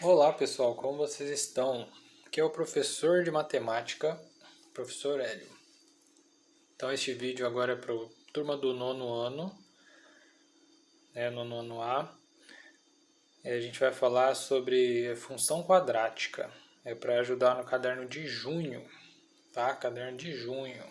Olá pessoal, como vocês estão? Aqui é o professor de matemática, professor Hélio. Então este vídeo agora é para a turma do nono ano, no nono A. A gente vai falar sobre função quadrática. É para ajudar no caderno de junho, tá? Caderno de junho.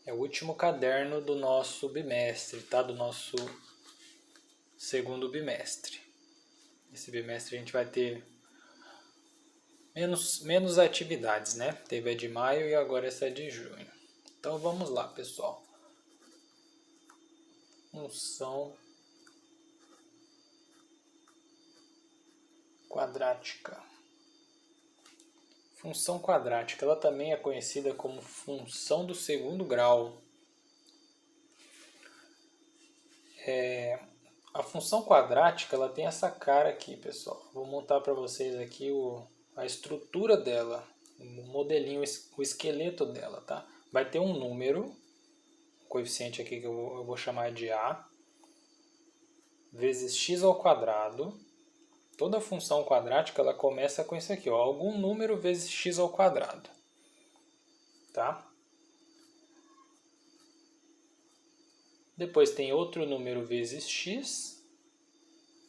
É o último caderno do nosso bimestre, tá? Do nosso segundo bimestre. Esse bimestre a gente vai ter menos atividades, né? Teve a de maio e agora essa é de junho. Então vamos lá, pessoal. Função quadrática. Função quadrática, ela também é conhecida como função do segundo grau. A função quadrática, ela tem essa cara aqui, pessoal. Vou montar para vocês aqui a estrutura dela, o modelinho, o esqueleto dela, tá? Vai ter um número, um coeficiente aqui que eu vou chamar de A, vezes x ao quadrado. Toda função quadrática ela começa com isso aqui, ó, algum número vezes x ao quadrado. Tá? Depois tem outro número vezes x.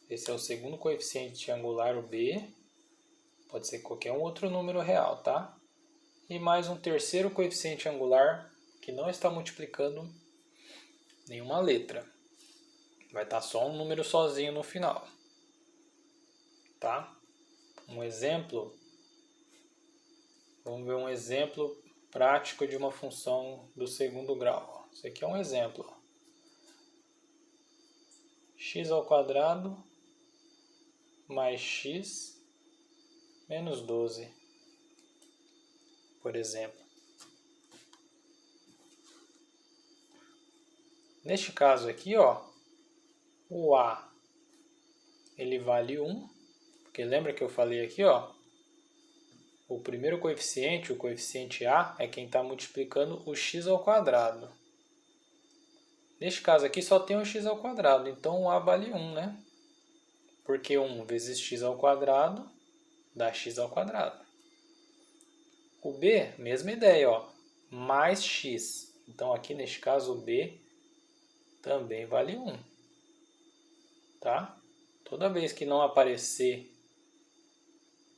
Esse é o segundo coeficiente angular, o b. Pode ser qualquer um outro número real, tá? E mais um terceiro coeficiente angular que não está multiplicando nenhuma letra. Vai estar só um número sozinho no final. Tá? Um exemplo. Vamos ver um exemplo prático de uma função do segundo grau. Isso aqui é um exemplo. X ao quadrado mais x menos 12, por exemplo. Neste caso aqui, ó, o A ele vale 1, porque lembra que eu falei aqui, ó, o primeiro coeficiente, o coeficiente A, é quem está multiplicando o x ao quadrado. Neste caso aqui só tem o x ao quadrado, então o A vale 1, né? Porque 1 vezes x ao quadrado dá x ao quadrado. O B, mesma ideia, ó, mais x. Então aqui neste caso o B também vale 1. Tá? Toda vez que não aparecer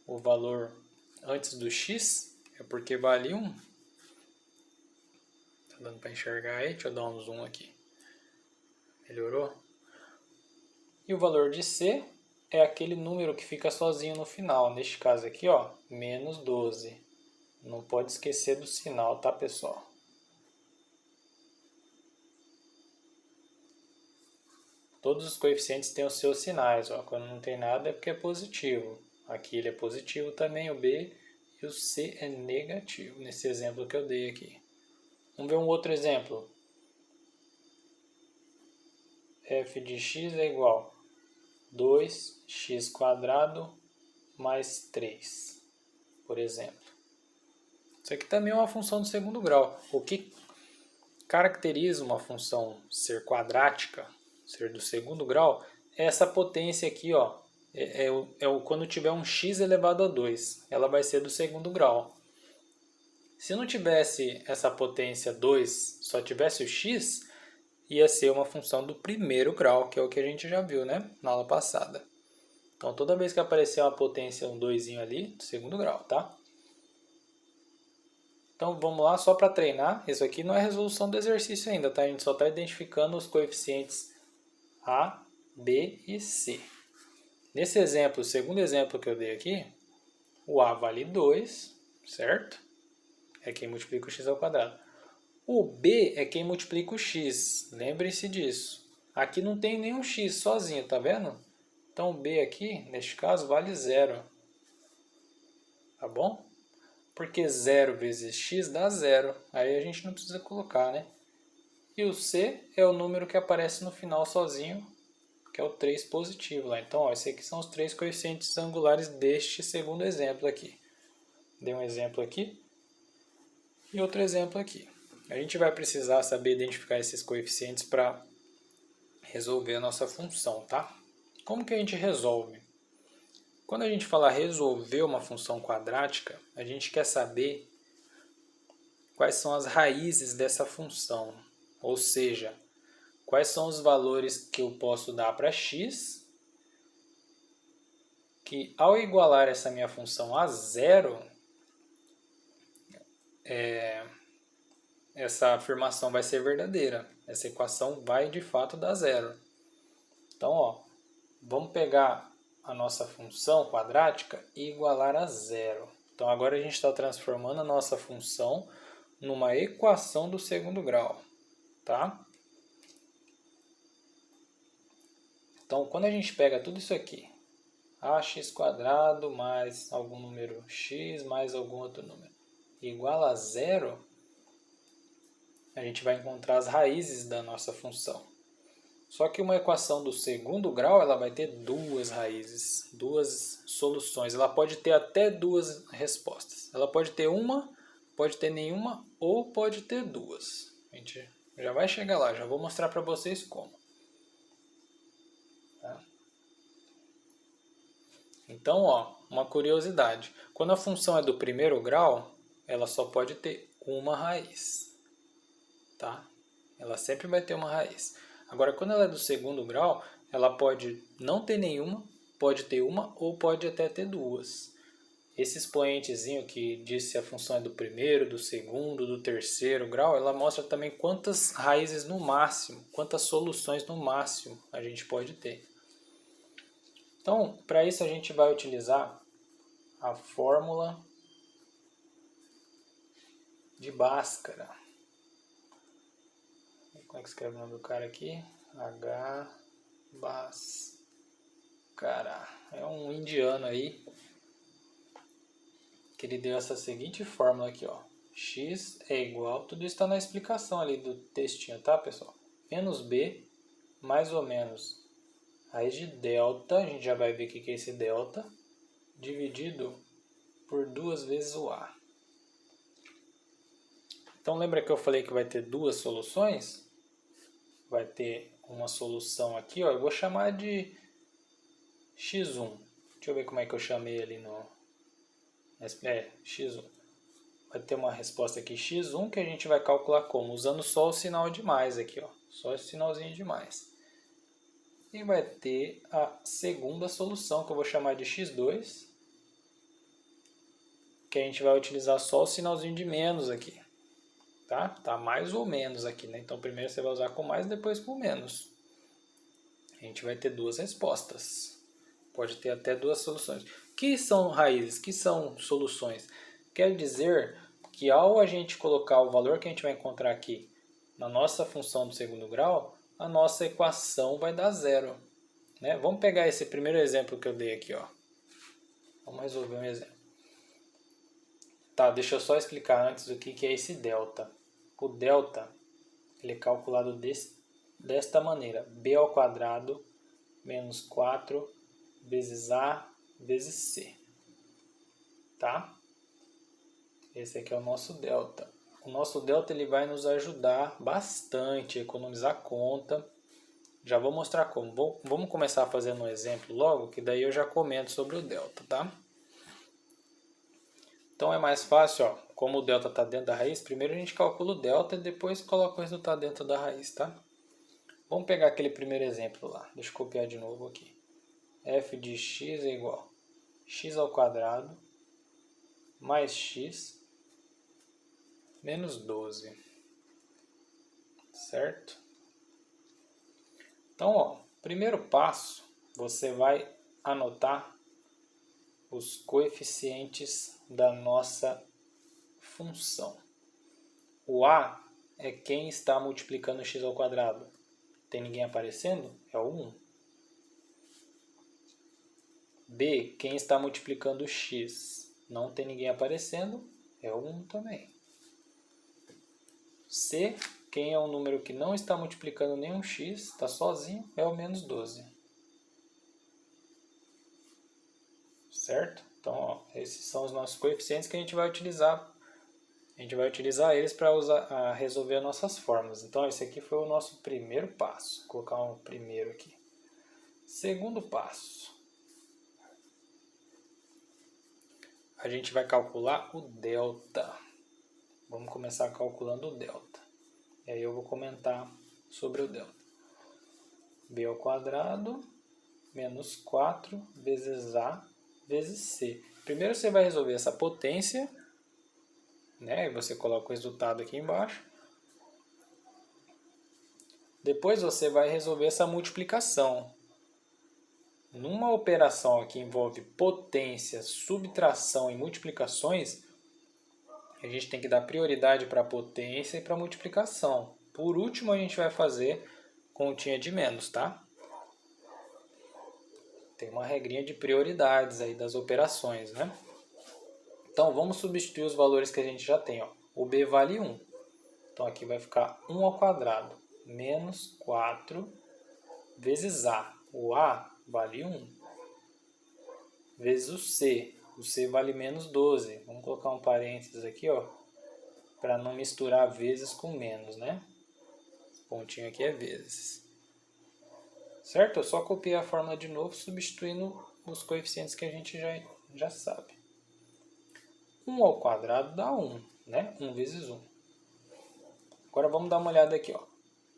o valor antes do x, é porque vale 1. Tá dando para enxergar aí? Deixa eu dar um zoom aqui. Melhorou? E o valor de c é aquele número que fica sozinho no final. Neste caso aqui, ó, menos 12. Não pode esquecer do sinal, tá, pessoal? Todos os coeficientes têm os seus sinais. Ó. Quando não tem nada é porque é positivo. Aqui ele é positivo também, o B, e o C é negativo, nesse exemplo que eu dei aqui. Vamos ver um outro exemplo. F de x é igual a 2x² mais 3, por exemplo. Isso aqui também é uma função do segundo grau. O que caracteriza uma função ser quadrática, ser do segundo grau, é essa potência aqui, ó. Quando tiver um x elevado a 2, ela vai ser do segundo grau. Se não tivesse essa potência 2, só tivesse o x, ia ser uma função do primeiro grau, que é o que a gente já viu, né, na aula passada. Então, toda vez que aparecer uma potência, um 2 ali, do segundo grau, tá? Então, vamos lá, só para treinar. Isso aqui não é resolução do exercício ainda, tá? A gente só está identificando os coeficientes A, B e C. Nesse exemplo, o segundo exemplo que eu dei aqui, o A vale 2, certo? É quem multiplica o x ao quadrado. O B é quem multiplica o x, lembre-se disso. Aqui não tem nenhum x sozinho, tá vendo? Então o B aqui, neste caso, vale 0. Tá bom? Porque 0 vezes x dá 0. Aí a gente não precisa colocar, né? E o C é o número que aparece no final sozinho, que é o 3 positivo lá. Então, ó, esses aqui são os 3 coeficientes angulares deste segundo exemplo aqui. Dei um exemplo aqui e outro exemplo aqui. A gente vai precisar saber identificar esses coeficientes para resolver a nossa função, tá? Como que a gente resolve? Quando a gente fala resolver uma função quadrática, a gente quer saber quais são as raízes dessa função, ou seja, quais são os valores que eu posso dar para x, que ao igualar essa minha função a zero, essa afirmação vai ser verdadeira. Essa equação vai de fato dar zero. Então, ó, vamos pegar a nossa função quadrática e igualar a zero. Então, agora a gente está transformando a nossa função numa equação do segundo grau, tá? Então, quando a gente pega tudo isso aqui, ax² mais algum número x mais algum outro número, igual a zero, a gente vai encontrar as raízes da nossa função. Só que uma equação do segundo grau, ela vai ter duas raízes, duas soluções. Ela pode ter até duas respostas. Ela pode ter uma, pode ter nenhuma ou pode ter duas. A gente já vai chegar lá, já vou mostrar para vocês como. Tá? Então, ó, uma curiosidade. Quando a função é do primeiro grau, ela só pode ter uma raiz. Tá? Ela sempre vai ter uma raiz. Agora, quando ela é do segundo grau, ela pode não ter nenhuma, pode ter uma ou pode até ter duas. Esse expoentezinho que diz se a função é do primeiro, do segundo, do terceiro grau, ela mostra também quantas raízes no máximo, quantas soluções no máximo a gente pode ter. Então, para isso a gente vai utilizar a fórmula de Bhaskara. Como é que escreve o nome do cara aqui? Bhaskara. É um indiano aí que ele deu essa seguinte fórmula aqui, ó. X é igual, tudo isso está na explicação ali do textinho, tá, pessoal? Menos b mais ou menos raiz de delta, a gente já vai ver o que é esse delta, dividido por 2 vezes o a. Então lembra que eu falei que vai ter duas soluções? Vai ter uma solução aqui, ó, eu vou chamar de x1. Deixa eu ver como é que eu chamei ali no... x1. Vai ter uma resposta aqui x1 que a gente vai calcular como? Usando só o sinal de mais aqui, ó. Só esse sinalzinho de mais. E vai ter a segunda solução que eu vou chamar de x2, que a gente vai utilizar só o sinalzinho de menos aqui. Tá mais ou menos aqui, né? Então primeiro você vai usar com mais, depois com menos. A gente vai ter duas respostas. Pode ter até duas soluções. Que são raízes? Que são soluções? Quer dizer que ao a gente colocar o valor que a gente vai encontrar aqui na nossa função do segundo grau, a nossa equação vai dar zero. Né? Vamos pegar esse primeiro exemplo que eu dei aqui, ó. Vamos resolver um exemplo. Tá, deixa eu só explicar antes o que é esse delta. O delta ele é calculado desta maneira. B² menos 4 vezes A vezes C. Tá? Esse aqui é o nosso delta. O nosso delta ele vai nos ajudar bastante a economizar conta. Já vou mostrar como. Vamos começar fazendo um exemplo logo, que daí eu já comento sobre o delta, tá? Então é mais fácil, ó, como o delta está dentro da raiz, primeiro a gente calcula o delta e depois coloca o resultado dentro da raiz, tá? Vamos pegar aquele primeiro exemplo lá. Deixa eu copiar de novo aqui. F de x é igual a x² mais x menos 12. Certo? Então, ó, primeiro passo, você vai anotar os coeficientes da nossa função. O a é quem está multiplicando x². Tem ninguém aparecendo? É o 1. B, quem está multiplicando x? Não tem ninguém aparecendo? É o 1 também. C, quem é um número que não está multiplicando nenhum x, está sozinho, é o menos 12. Certo? Então, ó, esses são os nossos coeficientes que a gente vai utilizar. A gente vai utilizar eles para resolver as nossas fórmulas. Então, esse aqui foi o nosso primeiro passo. Vou colocar um primeiro aqui. Segundo passo. a gente vai calcular o delta. Vamos começar calculando o delta. E aí eu vou comentar sobre o delta. B ao quadrado menos 4 vezes A vezes C. Primeiro você vai resolver essa potência, né? E você coloca o resultado aqui embaixo. Depois você vai resolver essa multiplicação. Numa operação que envolve potência, subtração e multiplicações, a gente tem que dar prioridade para a potência e para a multiplicação. Por último, a gente vai fazer continha de menos, tá? Tem uma regrinha de prioridades aí das operações, né? Então, vamos substituir os valores que a gente já tem, ó. O B vale 1. Então, aqui vai ficar 1 ao quadrado menos 4 vezes A. O A vale 1. Vezes o C. O C vale menos 12. Vamos colocar um parênteses aqui, ó, para não misturar vezes com menos, né? Esse pontinho aqui é vezes. Certo? Eu só copiei a fórmula de novo, substituindo os coeficientes que a gente já sabe. 1 ao quadrado dá 1, né? 1 vezes 1. Agora vamos dar uma olhada aqui, ó.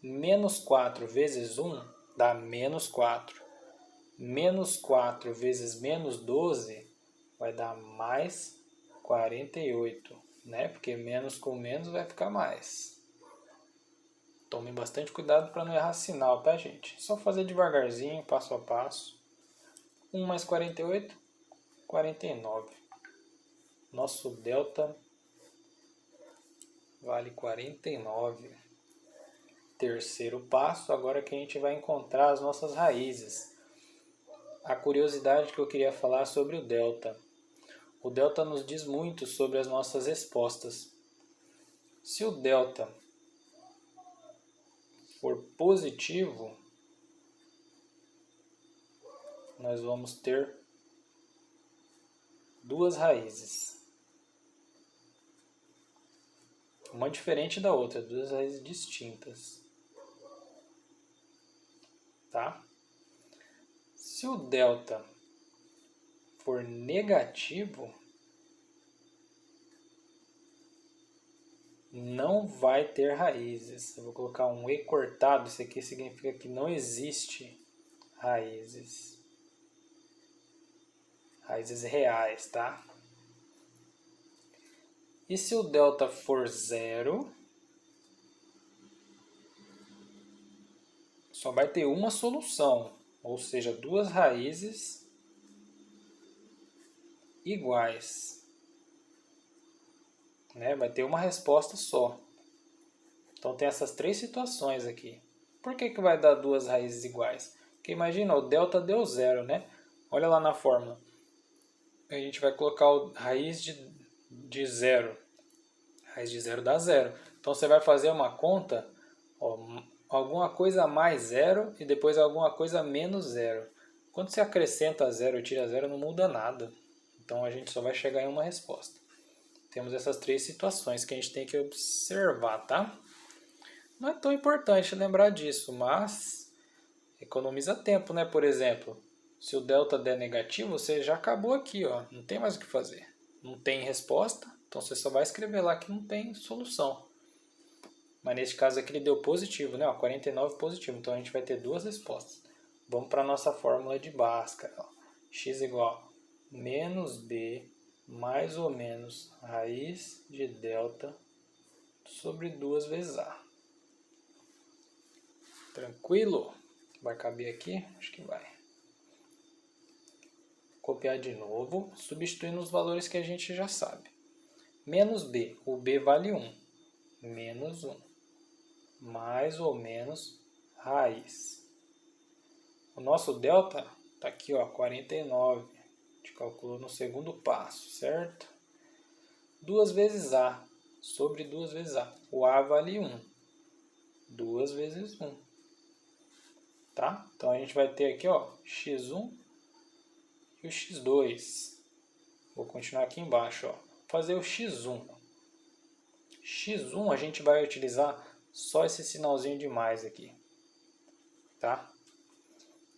Menos 4 vezes 1 dá menos 4. Menos 4 vezes menos 12 vai dar mais 48, né? Porque menos com menos vai ficar mais. Tome bastante cuidado para não errar sinal, tá, gente? Só fazer devagarzinho, passo a passo. 1 mais 48, 49. Nosso delta vale 49. Terceiro passo, agora que a gente vai encontrar as nossas raízes. A curiosidade que eu queria falar sobre o delta. O delta nos diz muito sobre as nossas respostas. Se o delta for positivo, nós vamos ter duas raízes. Uma diferente da outra, duas raízes distintas. Tá? Se o delta for negativo, não vai ter raízes. Eu vou colocar um E cortado, isso aqui significa que não existe raízes. Raízes reais, tá? E se o delta for zero, só vai ter uma solução, ou seja, duas raízes iguais. Né? Vai ter uma resposta só. Então tem essas três situações aqui. Por que vai dar duas raízes iguais? Porque imagina, o delta deu zero, né? Olha lá na fórmula. A gente vai colocar a raiz de zero. Raiz de zero dá zero. Então você vai fazer uma conta, ó, alguma coisa mais zero e depois alguma coisa menos zero. Quando você acrescenta zero e tira zero, não muda nada. Então a gente só vai chegar em uma resposta. Temos essas três situações que a gente tem que observar, tá? Não é tão importante lembrar disso, mas economiza tempo, né? Por exemplo, se o delta der negativo, você já acabou aqui, ó. Não tem mais o que fazer. Não tem resposta, então você só vai escrever lá que não tem solução. Mas nesse caso aqui ele deu positivo, né? Ó, 49 positivo, então a gente vai ter duas respostas. Vamos para a nossa fórmula de Bhaskara. Ó. X igual a menos B mais ou menos raiz de delta sobre 2 vezes A. Tranquilo? Vai caber aqui? Acho que vai. Copiar de novo, substituindo os valores que a gente já sabe. Menos B, o B vale 1. Menos 1. Mais ou menos raiz. O nosso delta está aqui, ó, 49. A gente calculou no segundo passo, certo? 2 vezes A sobre 2 vezes A. O A vale 1. 2 vezes 1. Tá? Então a gente vai ter aqui, ó, x1 e o x2. Vou continuar aqui embaixo, ó. Fazer o x1. x1 a gente vai utilizar só esse sinalzinho de mais aqui. Tá?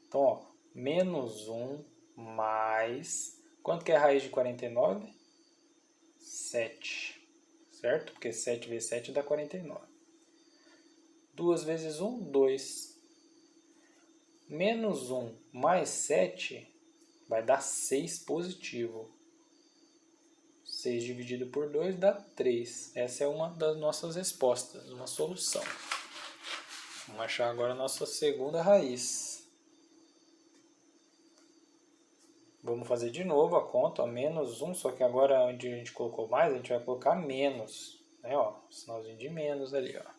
Então, ó, menos 1 mais... Quanto que é a raiz de 49? 7, certo? Porque 7 vezes 7 dá 49. 2 vezes 1, 2. Menos 1 mais 7 vai dar 6 positivo. 6 dividido por 2 dá 3. Essa é uma das nossas respostas, uma solução. Vamos achar agora a nossa segunda raiz. Vamos fazer de novo a conta, ó, menos 1, só que agora onde a gente colocou mais, a gente vai colocar menos. Né, ó, sinalzinho de menos ali, ó.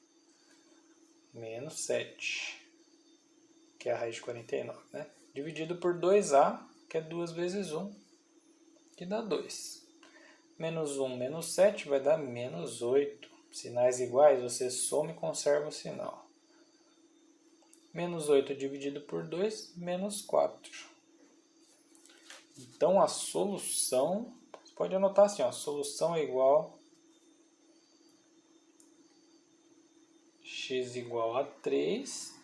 Menos 7, que é a raiz de 49, né? Dividido por 2a, que é 2 vezes 1, que dá 2. Menos 1 menos 7 vai dar menos 8. Sinais iguais, você soma e conserva o sinal. Menos 8 dividido por 2, menos 4. Então, a solução, você pode anotar assim, ó, a solução é igual x igual a 3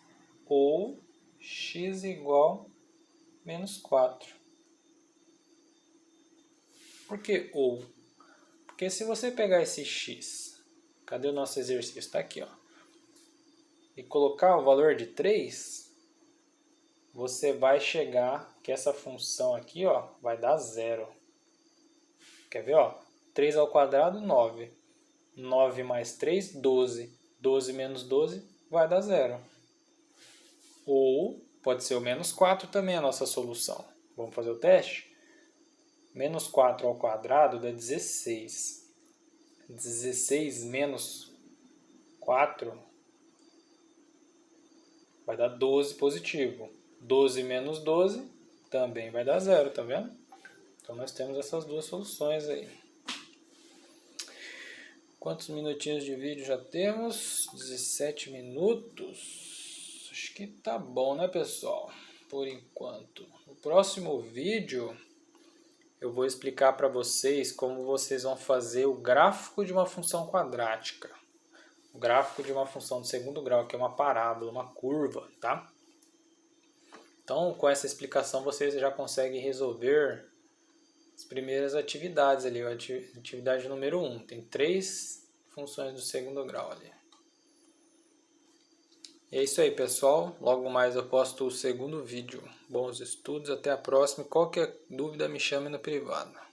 ou x igual a menos 4. Por que ou? Porque se você pegar esse x, cadê o nosso exercício? Está aqui, ó, e colocar o valor de 3, você vai chegar que essa função aqui, ó, vai dar 0. Quer ver? Ó? 3 ao quadrado, 9. 9 mais 3, 12. 12 menos 12 vai dar 0. Ou pode ser o menos 4 também a nossa solução. Vamos fazer o teste? Menos 4 ao quadrado dá 16. 16 menos 4 vai dar 12 positivo. 12 menos 12 também vai dar 0, tá vendo? Então nós temos essas duas soluções aí. Quantos minutinhos de vídeo já temos? 17 minutos. Acho que tá bom, né, pessoal? Por enquanto. No próximo vídeo eu vou explicar para vocês como vocês vão fazer o gráfico de uma função quadrática. O gráfico de uma função de segundo grau, que é uma parábola, uma curva, tá? Então, com essa explicação, vocês já conseguem resolver as primeiras atividades ali. A atividade número 1. Tem 3 funções do segundo grau ali. E é isso aí, pessoal. Logo mais eu posto o segundo vídeo. Bons estudos, até a próxima. Qualquer dúvida me chame no privado.